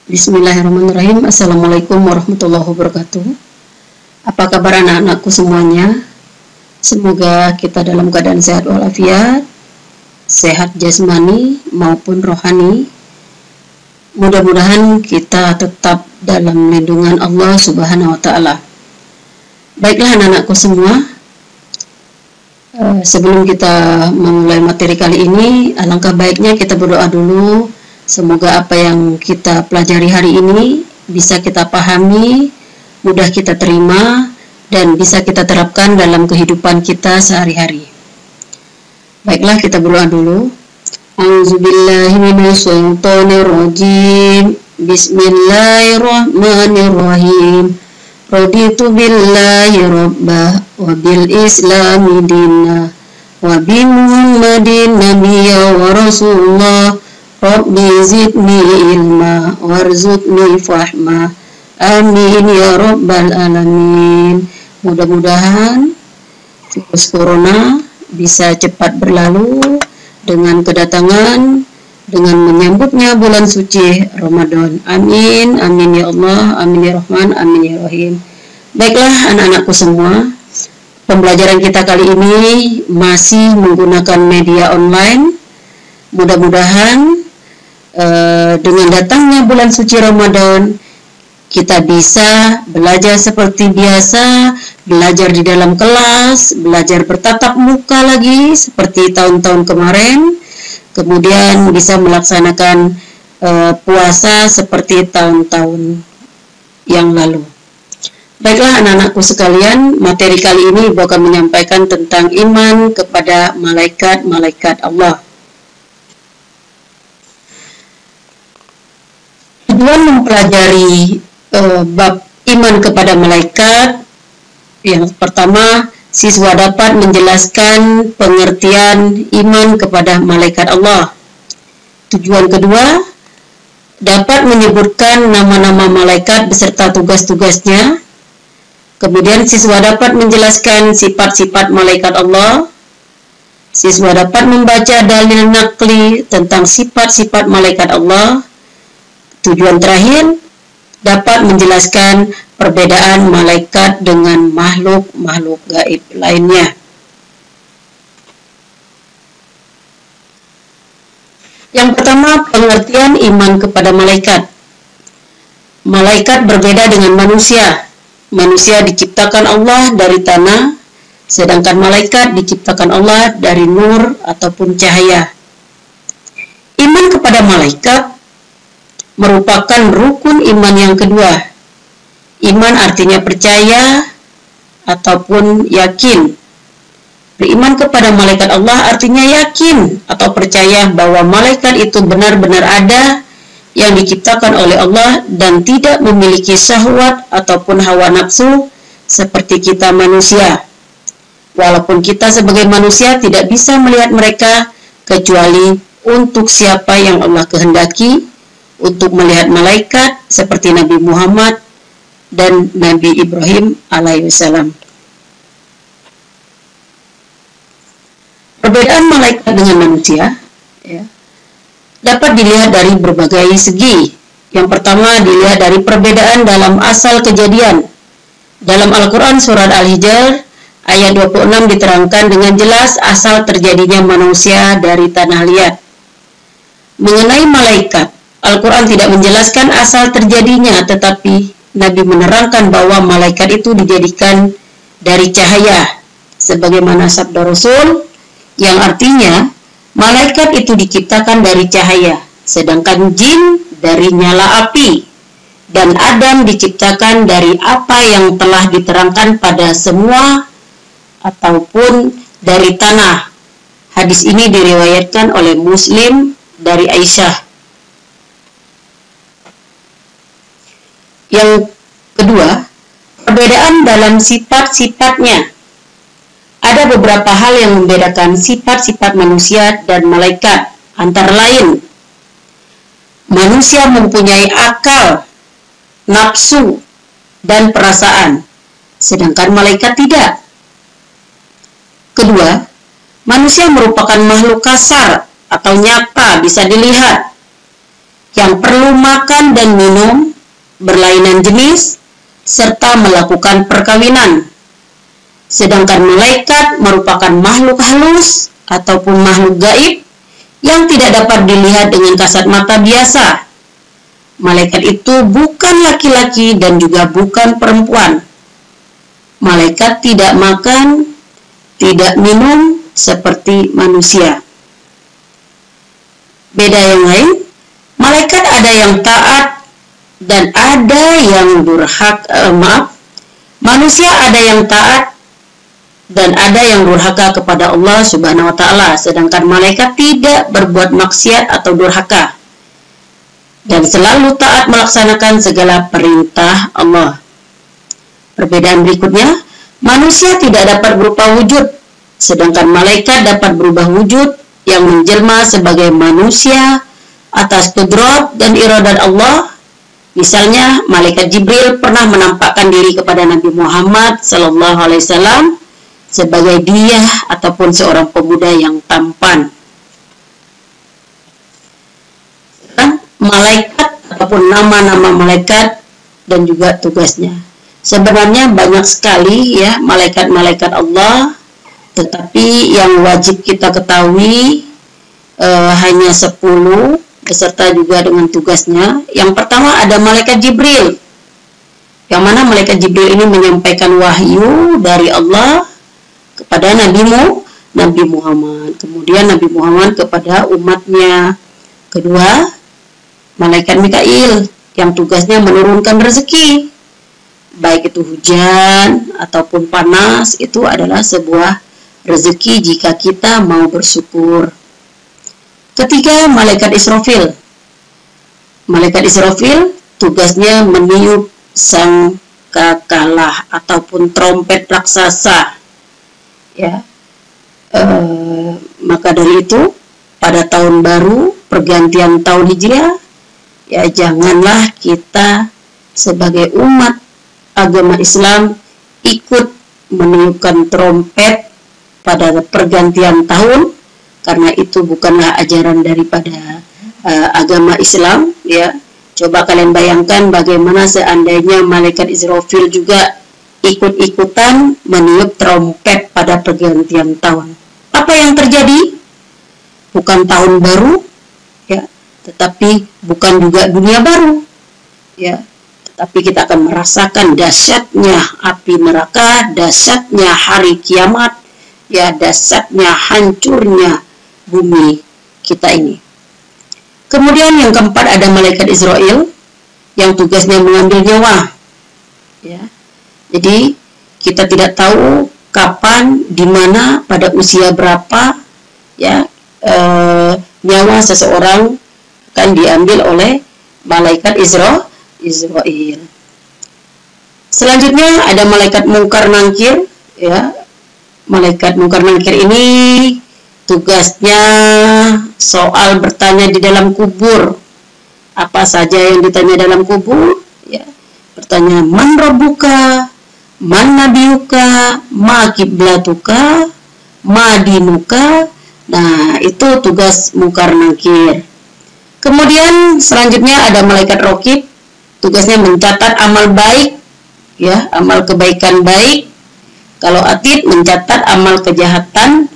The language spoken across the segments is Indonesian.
Bismillahirrahmanirrahim. Assalamualaikum warahmatullahi wabarakatuh. Apa kabar anak-anakku semuanya? Semoga kita dalam keadaan sehat walafiat, sehat jasmani maupun rohani. Mudah-mudahan kita tetap dalam lindungan Allah Subhanahu wa Ta'ala. Baiklah anak-anakku semua, sebelum kita memulai materi kali ini, alangkah baiknya kita berdoa dulu. Semoga apa yang kita pelajari hari ini bisa kita pahami, mudah kita terima, dan bisa kita terapkan dalam kehidupan kita sehari-hari. Baiklah, kita berdoa dulu. A'udzubillahi minasyaitonirrajim. Bismillahirrahmanirrahim. Raditu billahi rabbah wa bil islami dinna wa bi Muhammadin nabiyya wa rasulullah. Rabbi zidni ilma warzuqni fahma. Amin ya rabbal alamin. Mudah-mudahan virus corona bisa cepat berlalu dengan kedatangan, dengan menyambutnya bulan suci Ramadan. Amin, amin ya Allah, amin ya Rahman, amin ya Rahim. Baiklah anak-anakku semua, pembelajaran kita kali ini masih menggunakan media online. Mudah-mudahan dengan datangnya bulan suci Ramadan, kita bisa belajar seperti biasa, belajar di dalam kelas, belajar bertatap muka lagi seperti tahun-tahun kemarin, kemudian bisa melaksanakan puasa seperti tahun-tahun yang lalu. Baiklah anak-anakku sekalian, materi kali ini Ibu akan menyampaikan tentang iman kepada malaikat-malaikat Allah. Tujuan mempelajari bab iman kepada malaikat, yang pertama, siswa dapat menjelaskan pengertian iman kepada malaikat Allah. Tujuan kedua, dapat menyebutkan nama-nama malaikat beserta tugas-tugasnya. Kemudian siswa dapat menjelaskan sifat-sifat malaikat Allah. Siswa dapat membaca dalil nakli tentang sifat-sifat malaikat Allah. Tujuan terakhir, dapat menjelaskan perbedaan malaikat dengan makhluk-makhluk gaib lainnya. Yang pertama, pengertian iman kepada malaikat. Malaikat berbeda dengan manusia. Manusia diciptakan Allah dari tanah, sedangkan malaikat diciptakan Allah dari nur ataupun cahaya. Iman kepada malaikat merupakan rukun iman yang kedua. Iman artinya percaya ataupun yakin. Beriman kepada malaikat Allah artinya yakin atau percaya bahwa malaikat itu benar-benar ada, yang diciptakan oleh Allah dan tidak memiliki syahwat ataupun hawa nafsu seperti kita manusia. Walaupun kita sebagai manusia tidak bisa melihat mereka kecuali untuk siapa yang Allah kehendaki, untuk melihat malaikat seperti Nabi Muhammad dan Nabi Ibrahim alaihissalam. Perbedaan malaikat dengan manusia dapat dilihat dari berbagai segi. Yang pertama, dilihat dari perbedaan dalam asal kejadian. Dalam Al-Quran surat Al-Hijr ayat 26 diterangkan dengan jelas asal terjadinya manusia dari tanah liat. Mengenai malaikat, Al-Quran tidak menjelaskan asal terjadinya, tetapi Nabi menerangkan bahwa malaikat itu dijadikan dari cahaya, sebagaimana sabda Rasul, yang artinya malaikat itu diciptakan dari cahaya, sedangkan jin dari nyala api, dan Adam diciptakan dari apa yang telah diterangkan pada semua ataupun dari tanah. Hadis ini diriwayatkan oleh Muslim dari Aisyah. Yang kedua, perbedaan dalam sifat-sifatnya. Ada beberapa hal yang membedakan sifat-sifat manusia dan malaikat. Antara lain, manusia mempunyai akal, nafsu, dan perasaan, sedangkan malaikat tidak. Kedua, manusia merupakan makhluk kasar atau nyata, bisa dilihat, yang perlu makan dan minum, berlainan jenis, serta melakukan perkawinan. Sedangkan malaikat merupakan makhluk halus ataupun makhluk gaib yang tidak dapat dilihat dengan kasat mata biasa. Malaikat itu bukan laki-laki dan juga bukan perempuan. Malaikat tidak makan, tidak minum seperti manusia. Beda yang lain, malaikat ada yang taat dan ada yang manusia ada yang taat dan ada yang durhaka kepada Allah Subhanahu wa taala, sedangkan malaikat tidak berbuat maksiat atau durhaka dan selalu taat melaksanakan segala perintah Allah. Perbedaan berikutnya, manusia tidak dapat berupa wujud, sedangkan malaikat dapat berubah wujud yang menjelma sebagai manusia atas kudrat dan iradat Allah. Misalnya, malaikat Jibril pernah menampakkan diri kepada Nabi Muhammad SAW sebagai dia ataupun seorang pemuda yang tampan. Malaikat ataupun nama-nama malaikat dan juga tugasnya. Sebenarnya banyak sekali ya malaikat-malaikat Allah, tetapi yang wajib kita ketahui hanya 10 beserta juga dengan tugasnya. Yang pertama ada malaikat Jibril, yang mana malaikat Jibril ini menyampaikan wahyu dari Allah kepada Nabi Muhammad, kemudian Nabi Muhammad kepada umatnya. Kedua, malaikat Mikail yang tugasnya menurunkan rezeki, baik itu hujan ataupun panas, itu adalah sebuah rezeki jika kita mau bersyukur. Ketiga, malaikat Israfil. Malaikat Israfil tugasnya meniup sangkakala ataupun trompet raksasa. Ya, maka dari itu pada tahun baru pergantian tahun Hijriah, ya janganlah kita sebagai umat agama Islam ikut meniupkan trompet pada pergantian tahun, karena itu bukanlah ajaran daripada agama Islam. Ya, coba kalian bayangkan bagaimana seandainya malaikat Israfil juga ikut-ikutan meniup trompet pada pergantian tahun. Apa yang terjadi? Bukan tahun baru, ya, tetapi bukan juga dunia baru, ya. Tetapi kita akan merasakan dahsyatnya api neraka, dahsyatnya hari kiamat, ya, dahsyatnya hancurnya bumi kita ini. Kemudian yang keempat ada malaikat Israel yang tugasnya mengambil nyawa, ya. Jadi kita tidak tahu kapan, di mana, pada usia berapa, ya, nyawa seseorang akan diambil oleh malaikat Israel. Selanjutnya ada malaikat Mungkar Nangkir, ya. Malaikat Mungkar Nangkir ini tugasnya soal bertanya di dalam kubur. Apa saja yang ditanya dalam kubur, ya. Bertanya man rabbuka, man nabiyuka, ma kiblatuka, ma dinuka. Nah, itu tugas Mungkar Nangkir. Kemudian selanjutnya ada malaikat Raqib, tugasnya mencatat amal baik, ya, amal kebaikan baik. Kalau Atid mencatat amal kejahatan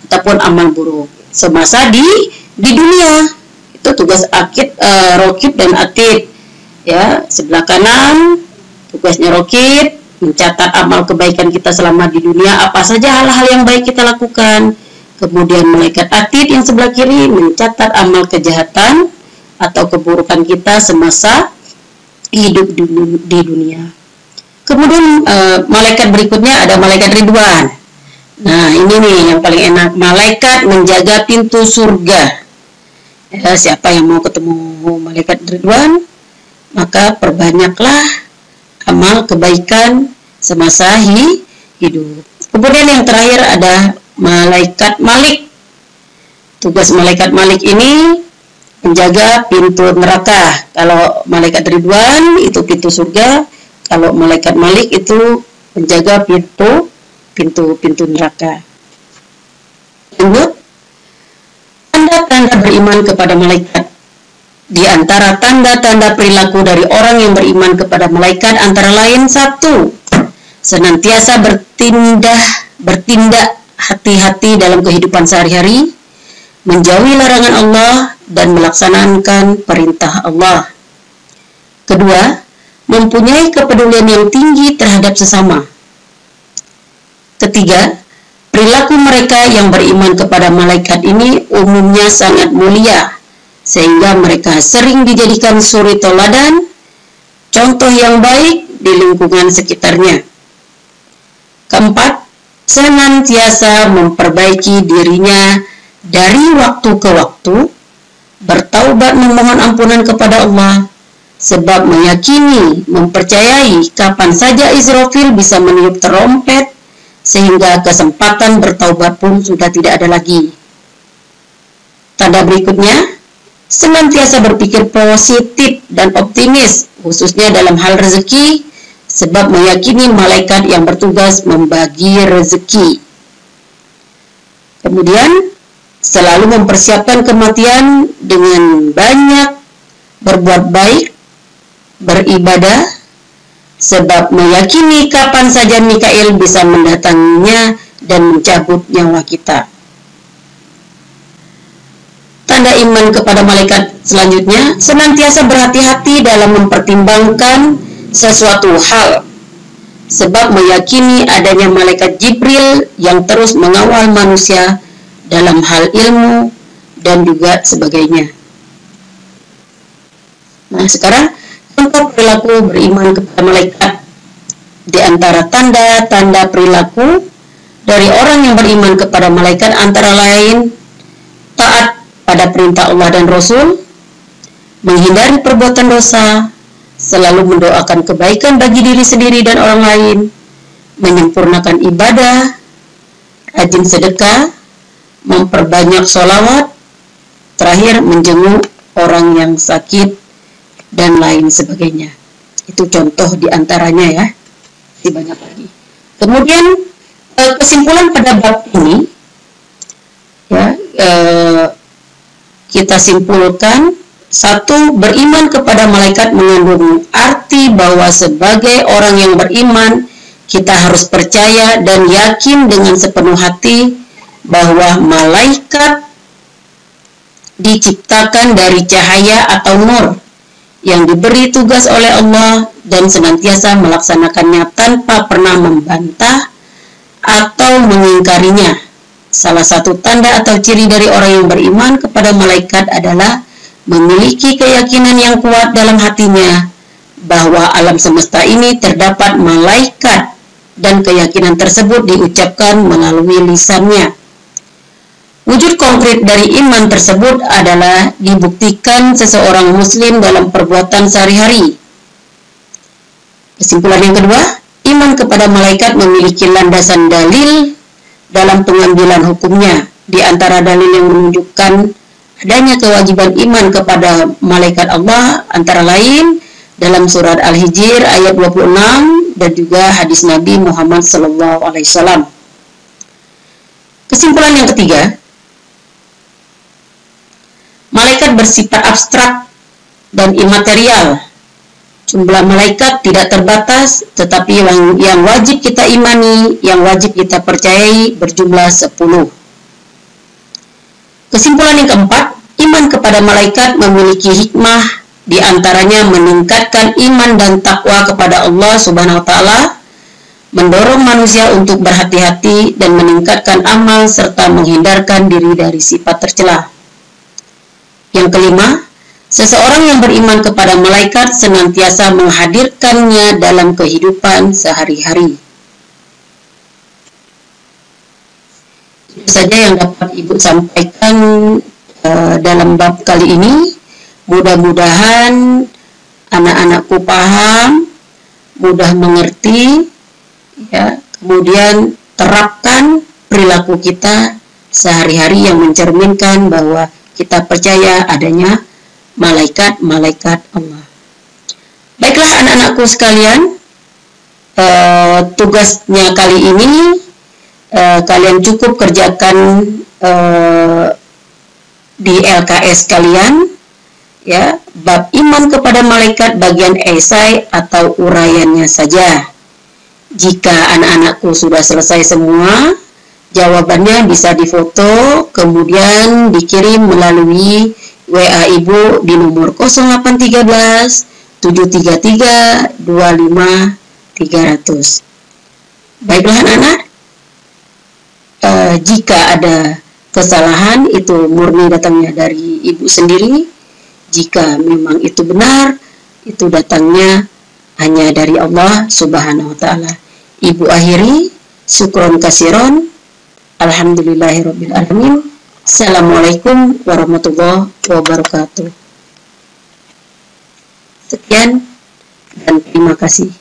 ataupun amal buruk semasa di dunia. Itu tugas Raqib dan Atid, ya. Sebelah kanan tugasnya Raqib mencatat amal kebaikan kita selama di dunia, apa saja hal-hal yang baik kita lakukan. Kemudian malaikat Atid yang sebelah kiri mencatat amal kejahatan atau keburukan kita semasa hidup di dunia. Kemudian malaikat berikutnya ada malaikat Ridwan. Nah, ini nih yang paling enak, malaikat menjaga pintu surga. Ya, siapa yang mau ketemu malaikat Ridwan, maka perbanyaklah amal kebaikan semasa hidup. Kemudian yang terakhir ada malaikat Malik. Tugas malaikat Malik ini menjaga pintu neraka. Kalau malaikat Ridwan itu pintu surga, kalau malaikat Malik itu menjaga pintu neraka. Lanjut, tanda-tanda beriman kepada malaikat. Di antara tanda-tanda perilaku dari orang yang beriman kepada malaikat antara lain: 1. Senantiasa bertindak hati-hati dalam kehidupan sehari-hari, menjauhi larangan Allah dan melaksanakan perintah Allah. 2. Mempunyai kepedulian yang tinggi terhadap sesama. 3. Perilaku mereka yang beriman kepada malaikat ini umumnya sangat mulia, sehingga mereka sering dijadikan suri teladan, contoh yang baik di lingkungan sekitarnya. 4. Senantiasa memperbaiki dirinya dari waktu ke waktu, bertaubat memohon ampunan kepada Allah, sebab meyakini, mempercayai kapan saja Israfil bisa meniup terompet, sehingga kesempatan bertaubat pun sudah tidak ada lagi. Tanda berikutnya, senantiasa berpikir positif dan optimis, khususnya dalam hal rezeki, sebab meyakini malaikat yang bertugas membagi rezeki. Kemudian, selalu mempersiapkan kematian dengan banyak berbuat baik, beribadah, sebab meyakini kapan saja Mikail bisa mendatanginya dan mencabut nyawa kita. Tanda iman kepada malaikat selanjutnya, senantiasa berhati-hati dalam mempertimbangkan sesuatu hal, sebab meyakini adanya malaikat Jibril yang terus mengawal manusia dalam hal ilmu dan juga sebagainya. Nah, sekarang contoh perilaku beriman kepada malaikat. Di antara tanda-tanda perilaku dari orang yang beriman kepada malaikat antara lain: taat pada perintah Allah dan Rasul, menghindari perbuatan dosa, selalu mendoakan kebaikan bagi diri sendiri dan orang lain, menyempurnakan ibadah, rajin sedekah, memperbanyak sholawat, terakhir menjenguk orang yang sakit, dan lain sebagainya. Itu contoh diantaranya ya, masih banyak lagi. Kemudian kesimpulan pada bab ini ya, kita simpulkan: 1. Beriman kepada malaikat mengandung arti bahwa sebagai orang yang beriman, kita harus percaya dan yakin dengan sepenuh hati bahwa malaikat diciptakan dari cahaya atau nur yang diberi tugas oleh Allah dan senantiasa melaksanakannya tanpa pernah membantah atau mengingkarinya. Salah satu tanda atau ciri dari orang yang beriman kepada malaikat adalah memiliki keyakinan yang kuat dalam hatinya bahwa alam semesta ini terdapat malaikat, dan keyakinan tersebut diucapkan melalui lisannya. Wujud konkret dari iman tersebut adalah dibuktikan seseorang muslim dalam perbuatan sehari-hari. Kesimpulan yang kedua, iman kepada malaikat memiliki landasan dalil dalam pengambilan hukumnya. Di antara dalil yang menunjukkan adanya kewajiban iman kepada malaikat Allah antara lain dalam surat Al-Hijr ayat 26 dan juga hadis Nabi Muhammad SAW. Kesimpulan yang ketiga, malaikat bersifat abstrak dan imaterial. Jumlah malaikat tidak terbatas, tetapi yang wajib kita imani, yang wajib kita percayai berjumlah 10. Kesimpulan yang keempat, iman kepada malaikat memiliki hikmah, di antaranya meningkatkan iman dan takwa kepada Allah Subhanahu wa taala, mendorong manusia untuk berhati-hati dan meningkatkan amal serta menghindarkan diri dari sifat tercela. Yang kelima, seseorang yang beriman kepada malaikat senantiasa menghadirkannya dalam kehidupan sehari-hari. Itu saja yang dapat Ibu sampaikan dalam bab kali ini. Mudah-mudahan anak-anakku paham, mudah mengerti, ya. Kemudian terapkan perilaku kita sehari-hari yang mencerminkan bahwa kita percaya adanya malaikat-malaikat Allah. Baiklah anak-anakku sekalian, tugasnya kali ini kalian cukup kerjakan di LKS kalian, Ya, bab iman kepada malaikat bagian esai atau uraiannya saja. Jika anak-anakku sudah selesai semua, jawabannya bisa difoto, kemudian dikirim melalui WA Ibu di nomor 0813 733 25 300. Baiklah anak-anak, jika ada kesalahan itu murni datangnya dari Ibu sendiri. Jika memang itu benar, itu datangnya hanya dari Allah Subhanahu wa Ta'ala. Ibu akhiri, syukron kasiron, alhamdulillahirabbil alamin. Assalamualaikum warahmatullahi wabarakatuh. Sekian dan terima kasih.